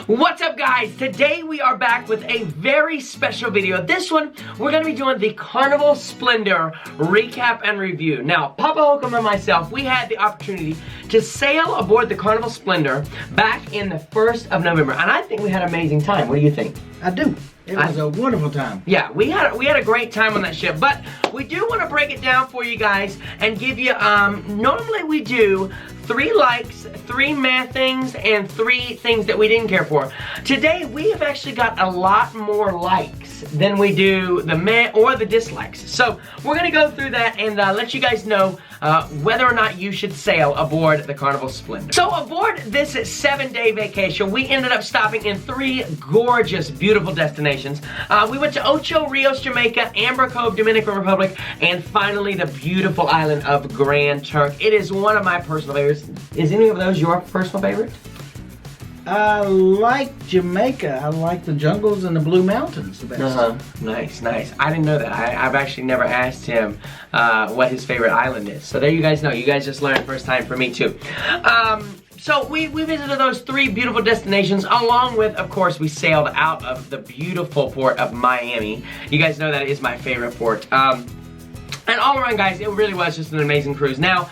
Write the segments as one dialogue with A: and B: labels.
A: What's up, guys? Today we are back with a very special video. This one, we're going to be doing the Carnival Splendor recap and review. Now, Papa Holcomb and myself, we had the opportunity to sail aboard the Carnival Splendor back in the 1st of November, and I think we had an amazing time. What do you think?
B: I do. It was a wonderful time.
A: Yeah, we had a great time on that ship, but we do want to break it down for you guys and give you, normally we do 3 likes, 3 meh things, and 3 things that we didn't care for. Today, we have actually got a lot more likes than we do the meh or the dislikes. So, we're going to go through that and let you guys know whether or not you should sail aboard the Carnival Splendor. So, aboard this 7-day vacation, we ended up stopping in 3 gorgeous, beautiful destinations. We went to Ocho Rios, Jamaica, Amber Cove, Dominican Republic, and finally the beautiful island of Grand Turk. It is one of my personal favorites. Is any of those your personal favorite?
B: I like Jamaica. I like the jungles and the blue mountains the best.
A: Nice, nice. I didn't know that. I've actually never asked him what his favorite island is. So there you guys know. You guys just learned first time for me too. So we visited those 3 beautiful destinations, along with, of course, we sailed out of the beautiful port of Miami. You guys know that is my favorite port. And all around, guys, it really was just an amazing cruise. Now,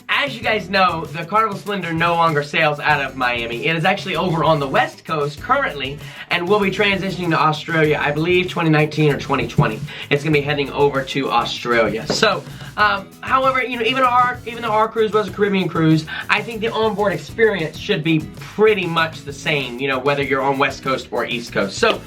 A: as you guys know, the Carnival Splendor no longer sails out of Miami. It is actually over on the West Coast currently, and we'll be transitioning to Australia, I believe 2019 or 2020. It's going to be heading over to Australia. So, however, you know, even though our cruise was a Caribbean cruise, I think the onboard experience should be pretty much the same, you know, whether you're on West Coast or East Coast. So,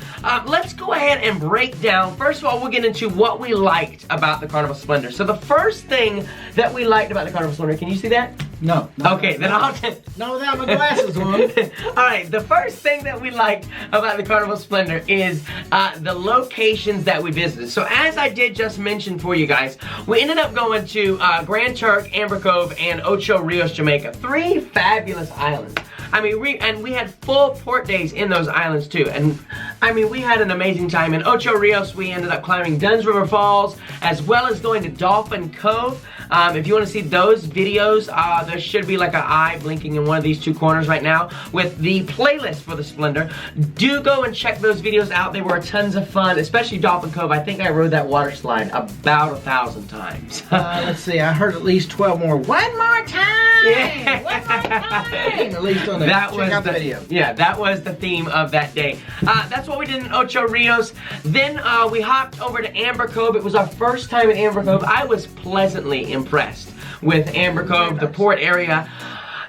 A: let's go ahead and break down. First of all, we'll get into what we liked about the Carnival Splendor. So, the first thing that we liked about the Carnival Splendor, can you see that?
B: No.
A: Okay, then I'll
B: not without my glasses on.
A: Alright, the first thing that we liked about the Carnival Splendor is the locations that we visited. So as I did just mention for you guys, we ended up going to Grand Turk, Amber Cove, and Ocho Rios, Jamaica. 3 fabulous islands. I mean, we had full port days in those islands too. And I mean, we had an amazing time. In Ocho Rios, we ended up climbing Dunn's River Falls, as well as going to Dolphin Cove. If you want to see those videos, there should be like an eye blinking in one of these 2 corners right now with the playlist for the Splendor. Do go and check those videos out. They were tons of fun, especially Dolphin Cove. I think I rode that water slide about 1,000 times.
B: Let's see, I heard at least 12 more. One more time!
A: Yeah.
B: One more time! At least on the check out the video.
A: Yeah, that was the theme of that day. That's what we did in Ocho Rios. Then we hopped over to Amber Cove. It was our first time in Amber Cove. I was pleasantly impressed with Amber Cove, the port area.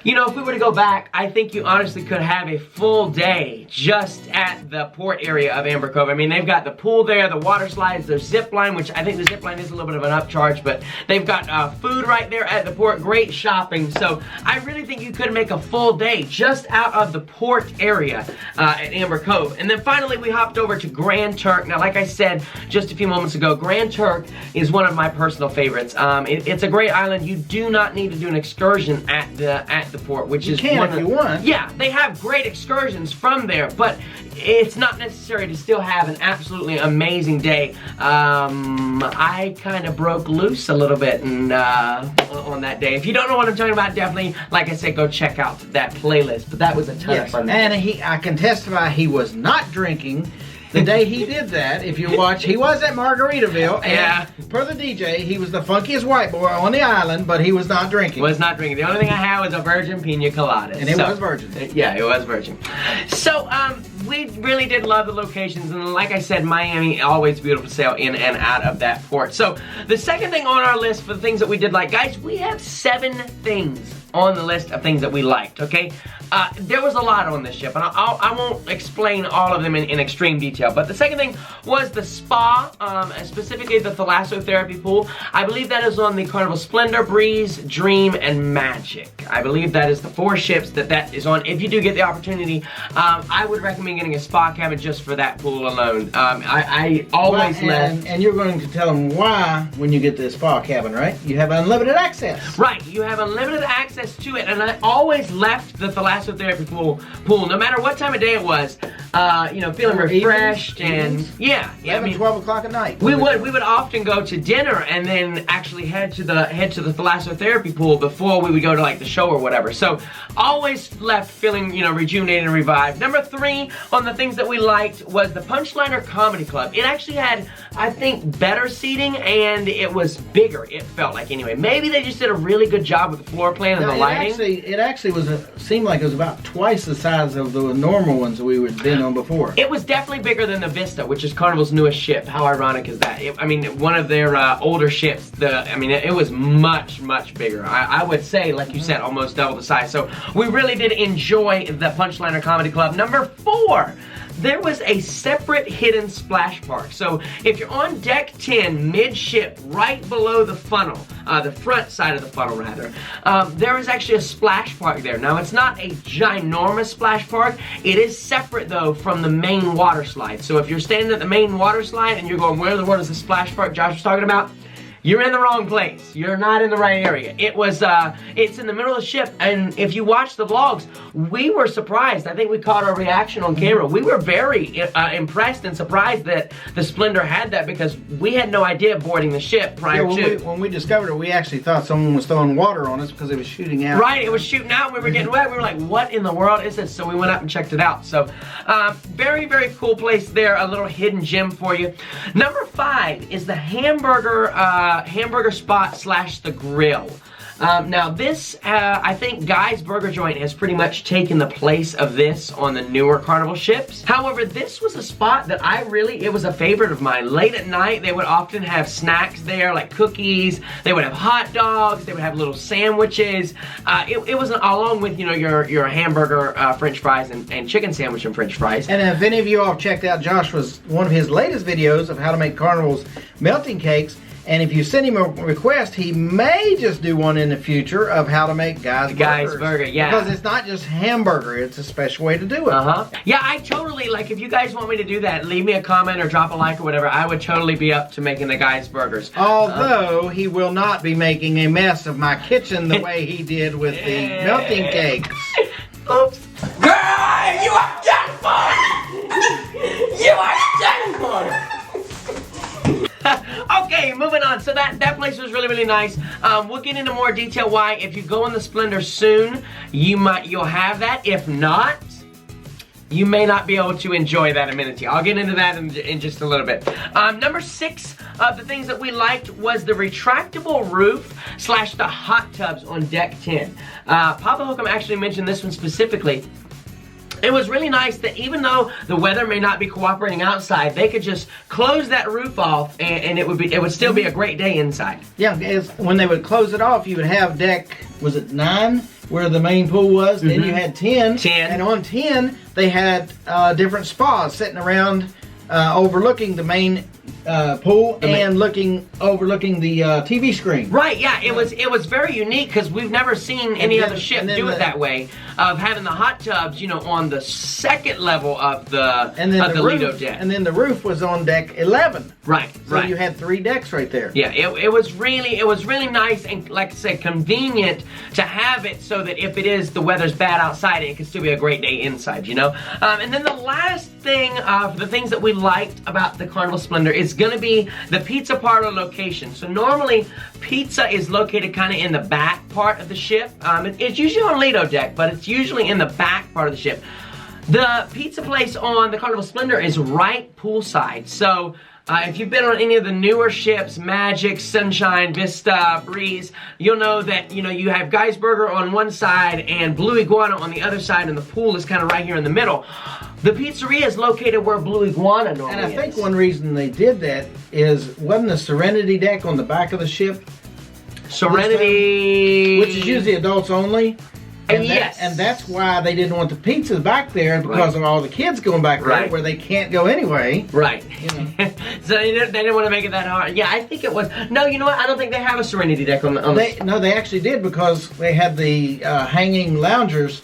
A: You know, if we were to go back, I think you honestly could have a full day just at the port area of Amber Cove. I mean, they've got the pool there, the water slides, there's zip line, which I think the zip line is a little bit of an upcharge, but they've got food right there at the port, great shopping. So I really think you could make a full day just out of the port area at Amber Cove. And then finally, we hopped over to Grand Turk. Now, like I said just a few moments ago, Grand Turk is one of my personal favorites. It's a great island. You do not need to do an excursion at the port, which is
B: you can if you want.
A: Yeah, they have great excursions from there, but it's not necessary to still have an absolutely amazing day. I kind of broke loose a little bit on that day. If you don't know what I'm talking about, definitely, like I said, go check out that playlist. But that was a ton of fun.
B: And I can testify he was not drinking the day he did that. If you watch, he was at Margaritaville, and per the DJ, he was the funkiest white boy on the island, but he was not drinking.
A: Was not drinking. The only thing I had was a virgin pina colada.
B: And it was virgin.
A: Yeah, it was virgin. So, we really did love the locations, and like I said, Miami, always beautiful to sail in and out of that port. So, the second thing on our list for the things that we did like, guys, we have 7 things on the list of things that we liked, okay? There was a lot on this ship, and I won't explain all of them in extreme detail, but the second thing was the spa, specifically the thalassotherapy pool. I believe that is on the Carnival Splendor, Breeze, Dream, and Magic. I believe that is the 4 ships that is on. If you do get the opportunity, I would recommend getting a spa cabin just for that pool alone. I always left.
B: And you're going to tell them why when you get the spa cabin, right? You have unlimited access.
A: Right, you have unlimited access access to it, and I always left the thalassotherapy pool, no matter what time of day it was, you know, feeling refreshed and yeah,
B: 11, 12 o'clock at night.
A: We would often go to dinner and then actually head to the thalassotherapy pool before we would go to like the show or whatever. So always left feeling, you know, rejuvenated and revived. Number 3 on the things that we liked was the Punchline Comedy Club. It actually had, I think, better seating and it was bigger, it felt like anyway. Maybe they just did a really good job with the floor plan and the lighting.
B: It actually seemed like it was about twice the size of the normal ones that we had been on before.
A: It was definitely bigger than the Vista, which is Carnival's newest ship. How ironic is that? I mean, one of their older ships, it was much, much bigger. I would say, like you said, almost double the size. So we really did enjoy the Punchline Comedy Club. Number 4. There was a separate hidden splash park. So if you're on deck 10, midship, right below the funnel, the front side of the funnel rather, there is actually a splash park there. Now it's not a ginormous splash park. It is separate though from the main water slide. So if you're standing at the main water slide and you're going, where in the world is the splash park Josh was talking about? You're in the wrong place. You're not in the right area. It's in the middle of the ship, and if you watch the vlogs, we were surprised. I think we caught our reaction on camera. We were very impressed and surprised that the Splendor had that because we had no idea boarding the ship prior to.
B: When we discovered it, we actually thought someone was throwing water on us because it was shooting out.
A: Right, it was shooting out. We were getting wet. We were like, what in the world is this? So we went up and checked it out. So very, very cool place there. A little hidden gem for you. Number 5 is the hamburger spot / the grill. Now this, I think Guy's Burger Joint has pretty much taken the place of this on the newer Carnival ships. However, this was a spot that it was a favorite of mine. Late at night, they would often have snacks there, like cookies. They would have hot dogs. They would have little sandwiches. It was along with, you know, your hamburger, French fries, and chicken sandwich and French fries.
B: And if any of you all have checked out one of his latest videos of how to make Carnival's melting cakes, and if you send him a request, he may just do one in the future of how to make Guy's Burger, yeah. Because it's not just hamburger, it's a special way to do it.
A: Yeah, I totally, like, if you guys want me to do that, leave me a comment or drop a like or whatever. I would totally be up to making the Guy's Burgers.
B: Although, he will not be making a mess of my kitchen the way he did with the melting cakes.
A: Oops. Girl, you are done for! You are done for! Okay, moving on. So that place was really, really nice. We'll get into more detail why. If you go in the Splendor soon, you'll have that. If not, you may not be able to enjoy that amenity. I'll get into that in just a little bit. Number 6 of the things that we liked was the retractable roof / the hot tubs on deck 10. Papa Hookem actually mentioned this one specifically. It was really nice that even though the weather may not be cooperating outside, they could just close that roof off and it would still be a great day inside.
B: Yeah, when they would close it off, you would have deck, was it 9, where the main pool was? Then you had 10. And on 10, they had different spas sitting around overlooking the main pool and overlooking the TV screen.
A: Right, yeah, it was very unique because we've never seen any other ship do it that way, of having the hot tubs, you know, on the second level of the Lido deck.
B: And then the roof was on deck 11.
A: Right,
B: so you had 3 decks right there.
A: Yeah, it was really nice and, like I said, convenient to have it so that if the weather's bad outside, it can still be a great day inside, you know? And then the last thing, the things that we liked about the Carnival Splendor is going to be the pizza parlor location. So normally, pizza is located kind of in the back part of the ship. It's usually on Lido deck, but it's usually in the back part of the ship. The pizza place on the Carnival Splendor is right poolside. So if you've been on any of the newer ships, Magic, Sunshine, Vista, Breeze, you'll know that, you know, you have Guy's Burger on one side and Blue Iguana on the other side, and the pool is kind of right here in the middle. The pizzeria is located where Blue Iguana normally is.
B: And I think one reason they did that is, wasn't the Serenity deck on the back of the ship?
A: Serenity,
B: which is usually adults only. And
A: yes.
B: And that's why they didn't want the pizzas back there, because of all the kids going back there where they can't go anyway.
A: Right.
B: You know.
A: So they didn't want to make it that hard. Yeah, I think it was. No, you know what? I don't think they have a Serenity deck on the...
B: No, they actually did, because they had the hanging loungers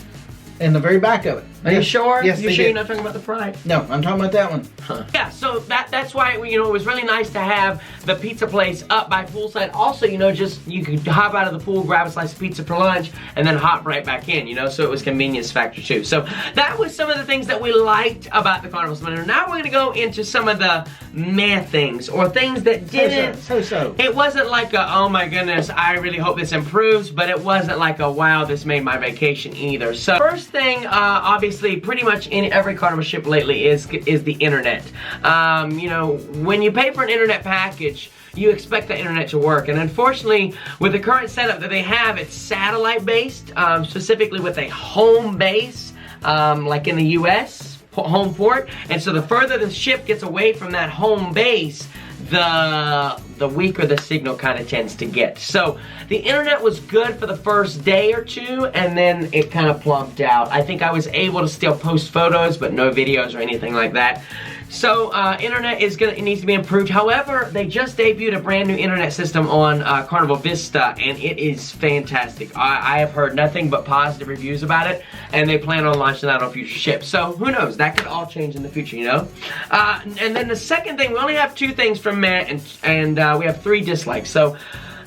B: in the very back of it.
A: Are you sure?
B: Yes,
A: You sure you're not talking about the Pride?
B: No, I'm talking about that one.
A: Huh. Yeah, so that's why, you know, it was really nice to have the pizza place up by poolside. Also, you know, just you could hop out of the pool, grab a slice of pizza for lunch, and then hop right back in, you know, so it was convenience factor too. So that was some of the things that we liked about the Carnival Splendor. Now we're gonna go into some of the meh things, or things that didn't.
B: So.
A: It wasn't like a, oh my goodness, I really hope this improves, but it wasn't like a, wow, this made my vacation either. So first thing, obviously, pretty much in every Carnival ship lately is the internet. You know, when you pay for an internet package, you expect the internet to work, and unfortunately, with the current setup that they have, it's satellite based, specifically with a home base, like in the US, home port, and so the further the ship gets away from that home base, the weaker the signal kind of tends to get. So the internet was good for the first day or two, and then it kind of plumped out. I think I was able to still post photos, but no videos or anything like that. So internet it needs to be improved. However, they just debuted a brand new internet system on Carnival Vista, and it is fantastic. I have heard nothing but positive reviews about it, and they plan on launching that on future ships. So who knows? That could all change in the future, you know. And then the second thing, we only have 2 things from meh, and we have 3 dislikes. So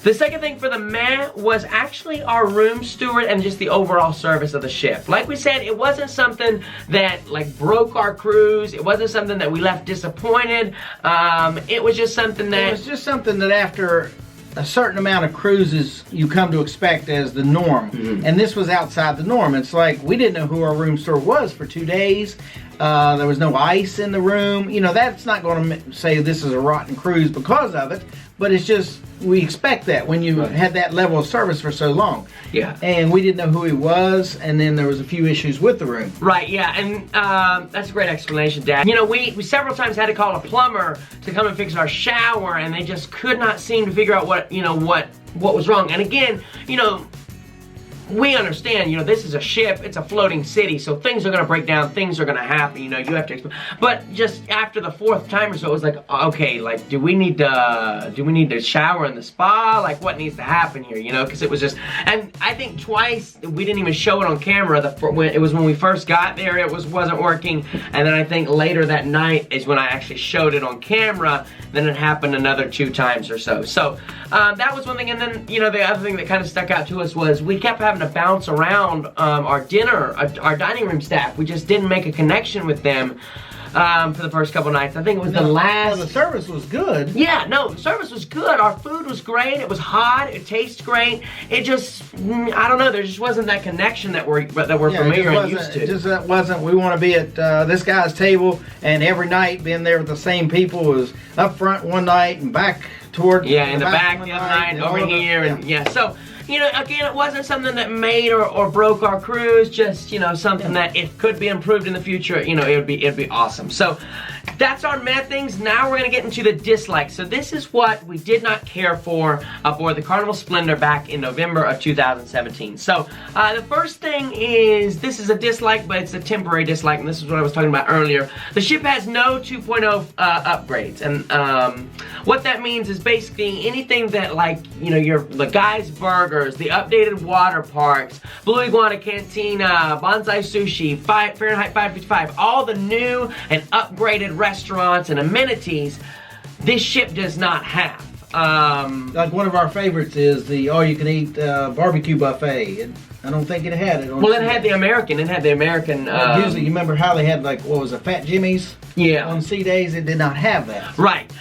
A: the second thing for the meh was actually our room steward and just the overall service of the ship. Like we said, it wasn't something that like broke our cruise. It wasn't something that we left disappointed. It was just something that...
B: It was just something that after a certain amount of cruises you come to expect as the norm. And this was outside the norm. It's like we didn't know who our room steward was for 2 days. There was no ice in the room. You know, that's not going to say this is a rotten cruise because of it, but it's just, we expect that when you had that level of service for so long.
A: Yeah.
B: And we didn't know who he was, and then there was a few issues with the room.
A: Right, yeah, and that's a great explanation, Dad. You know, we several times had to call a plumber to come and fix our shower, and they just could not seem to figure out what was wrong. And again, you know, we understand, you know, this is a ship, it's a floating city, so things are gonna break down, things are gonna happen, you know, you have to but just after the 4th time or so, it was like, okay, like, do we need to shower in the spa? Like, what needs to happen here, you know, because it was just, and I think twice, we didn't even show it on camera, it was when we first got there, it wasn't working, and then I think later that night is when I actually showed it on camera, then it happened another 2 times or so. So, that was one thing, and then, you know, the other thing that kind of stuck out to us was we kept having to bounce around our dining room staff. We just didn't make a connection with them for the first couple nights. I think it was the last...
B: Well, the service was good.
A: Yeah, no, the service was good. Our food was great. It was hot. It tastes great. It just, I don't know, there just wasn't that connection that we're familiar and used to.
B: It just wasn't, we want to be at this guy's table, and every night being there with the same people. Was up front one night and back toward...
A: Yeah, in the back the other night, over here, and yeah, so... You know, again, it wasn't something that made or broke our cruise, just, you know, something that it could be improved in the future, you know, it'd be awesome. So, that's our meh things. Now we're going to get into the dislikes. So this is what we did not care for aboard the Carnival Splendor back in November of 2017. So, the first thing is, this is a dislike, but it's a temporary dislike, and this is what I was talking about earlier. The ship has no 2.0 upgrades, and what that means is basically anything that, like, you know, the Guy's Burgers, the updated water parks, Blue Iguana Cantina, Bonsai Sushi, Fahrenheit 555, all the new and upgraded restaurants and amenities, this ship does not have.
B: Like one of our favorites is the all-you-can-eat barbecue buffet. And I don't think it had it.
A: Well, it had the American.
B: Usually, you remember how they had, like, what was it, Fat Jimmy's?
A: Yeah.
B: On sea days, it did not have that.
A: Right.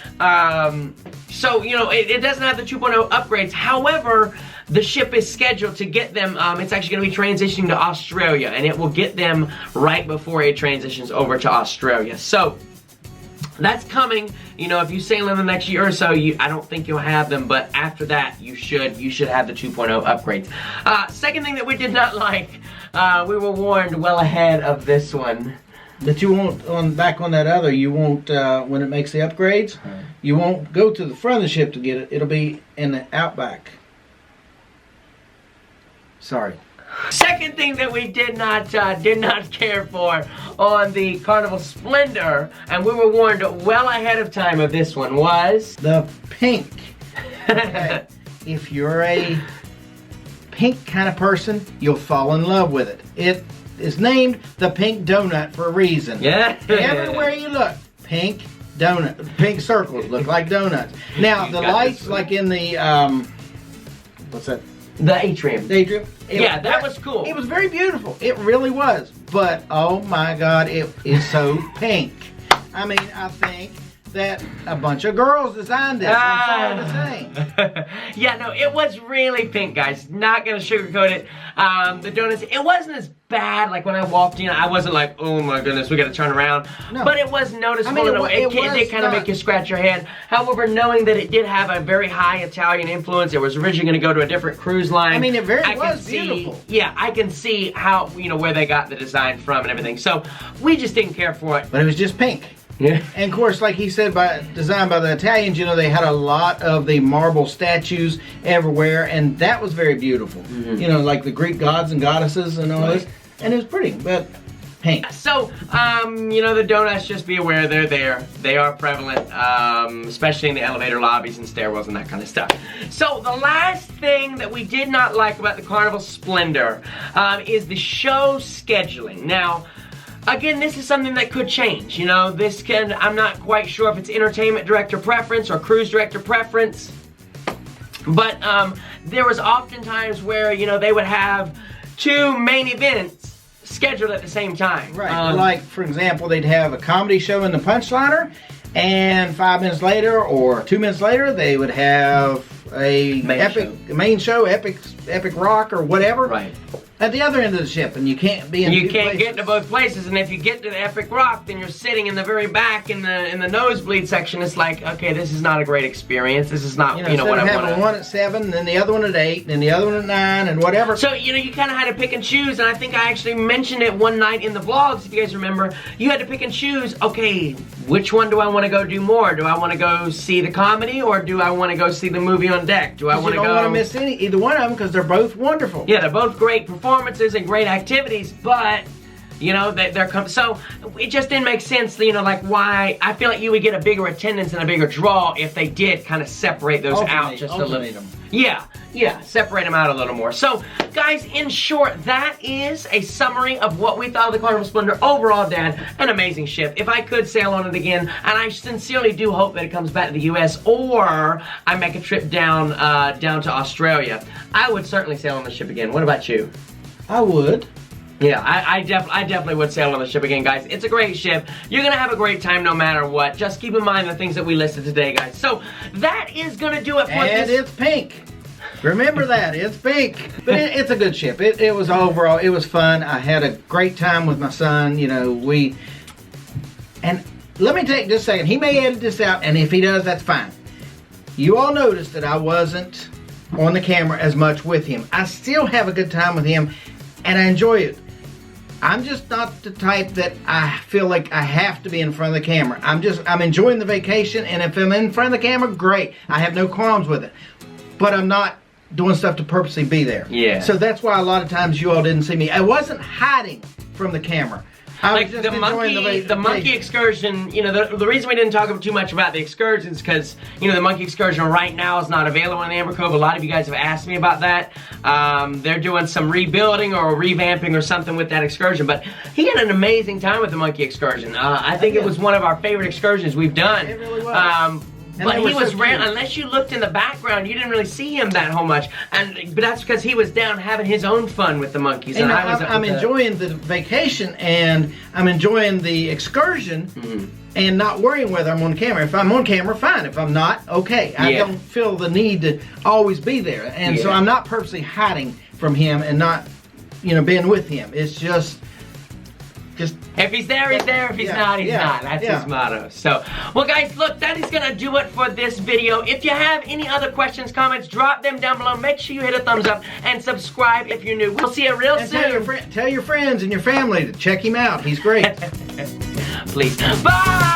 A: So, you know, it doesn't have the 2.0 upgrades. However, the ship is scheduled to get them, it's actually going to be transitioning to Australia, and it will get them right before it transitions over to Australia. So, that's coming. You know, if you sail in the next year or so, I don't think you'll have them, but after that, you should have the 2.0 upgrades. Second thing that we did not like, we were warned well ahead of this one.
B: That you won't, back on that other, you won't, when it makes the upgrades, you won't go to the front of the ship to get it. It'll be in the outback. Sorry.
A: Second thing that we did not care for on the Carnival Splendor, and we were warned well ahead of time of this one, was
B: the pink. Okay. If you're a pink kind of person, you'll fall in love with it. is named the Pink Donut for a reason.
A: Yeah.
B: Everywhere you look, pink donut, pink circles look like donuts. Now the lights, like in the what's that?
A: The atrium.
B: The atrium.
A: Yeah, that was cool.
B: It was very beautiful. It really was. But oh my God, it is so pink. I mean, I think that a bunch of girls designed this. I'm sorry to say.
A: Yeah, no, it was really pink, guys. Not gonna sugarcoat it. The donuts, it wasn't as bad. Like when I walked in, I wasn't like, oh my goodness, we gotta turn around. No. But it was noticeable. I mean, it did kind of make you scratch your head. However, knowing that it did have a very high Italian influence, it was originally gonna go to a different cruise line.
B: I mean, it was beautiful.
A: Yeah, I can see how, you know, where they got the design from and everything. So we just didn't care for it.
B: But it was just pink.
A: Yeah.
B: And of course, like he said, designed by the Italians, you know, they had a lot of the marble statues everywhere, and that was very beautiful. You know, like the Greek gods and goddesses and all this. And it was pretty, but pink.
A: So, you know, the donuts, just be aware they're there. They are prevalent, especially in the elevator lobbies and stairwells and that kind of stuff. So, the last thing that we did not like about the Carnival Splendor is the show scheduling. Now, again, this is something that could change, you know, I'm not quite sure if it's entertainment director preference or cruise director preference, but there was often times where, you know, they would have 2 main events scheduled at the same time.
B: Right, like, for example, they'd have a comedy show in the Punchliner, and 5 minutes later, or 2 minutes later, they would have a main show, epic rock or whatever.
A: Right.
B: At the other end of the ship, and you can't be in
A: You can't get to both places, and if you get to the Epic Rock, then you're sitting in the very back in the nosebleed section. It's like, okay, this is not a great experience. This is not, you know what I want.
B: Having one at 7, then the other one at 8, then the other one at 9, and whatever.
A: So, you know, you kind of had to pick and choose, and I think I actually mentioned it one night in the vlogs, if you guys remember. You had to pick and choose, okay, which one do I want to go do more? Do I want to go see the comedy, or do I want to go see the movie on deck? Do I want to go...
B: You don't want to miss either one of them, because they're both wonderful.
A: Yeah, they're both great performances and great activities, but you know, so it just didn't make sense, you know, like why I feel like you would get a bigger attendance and a bigger draw if they did kind of separate those out just a little. Yeah, separate them out a little more. So, guys, in short, that is a summary of what we thought of the Carnival Splendor. Overall, Dad, an amazing ship. If I could sail on it again, and I sincerely do hope that it comes back to the U.S. or I make a trip down to Australia, I would certainly sail on the ship again. What about you?
B: I would.
A: Yeah, I definitely would sail on the ship again, guys. It's a great ship. You're going to have a great time no matter what. Just keep in mind the things that we listed today, guys. So, that is going to do it for this.
B: And it's pink. Remember that. It's pink. But it's a good ship. It was overall, it was fun. I had a great time with my son. You know, and let me take just a second. He may edit this out, and if he does, that's fine. You all noticed that I wasn't on the camera as much with him. I still have a good time with him, and I enjoy it. I'm just not the type that I feel like I have to be in front of the camera. I'm enjoying the vacation, and if I'm in front of the camera, great. I have no qualms with it. But I'm not doing stuff to purposely be there.
A: Yeah.
B: So that's why a lot of times you all didn't see me. I wasn't hiding from the camera. I was just enjoying
A: the monkey excursion, you know, the reason we didn't talk too much about the excursions because, you know, the monkey excursion right now is not available in Amber Cove. A lot of you guys have asked me about that. They're doing some rebuilding or revamping or something with that excursion, but he had an amazing time with the monkey excursion. I think it was one of our favorite excursions we've done.
B: It really was.
A: But he was rare, unless you looked in the background, you didn't really see him that whole much. But that's because he was down having his own fun with the monkeys. And
B: I'm enjoying the vacation, and I'm enjoying the excursion, and not worrying whether I'm on camera. If I'm on camera, fine. If I'm not, okay. I don't feel the need to always be there. And so I'm not purposely hiding from him and not, you know, being with him. It's just
A: if he's there, he's there. If he's not, he's not. That's his motto. So, well, guys, look, that is going to do it for this video. If you have any other questions, comments, drop them down below. Make sure you hit a thumbs up and subscribe if you're new. We'll see you real soon.
B: Tell your friends and your family to check him out. He's great.
A: Please. Bye!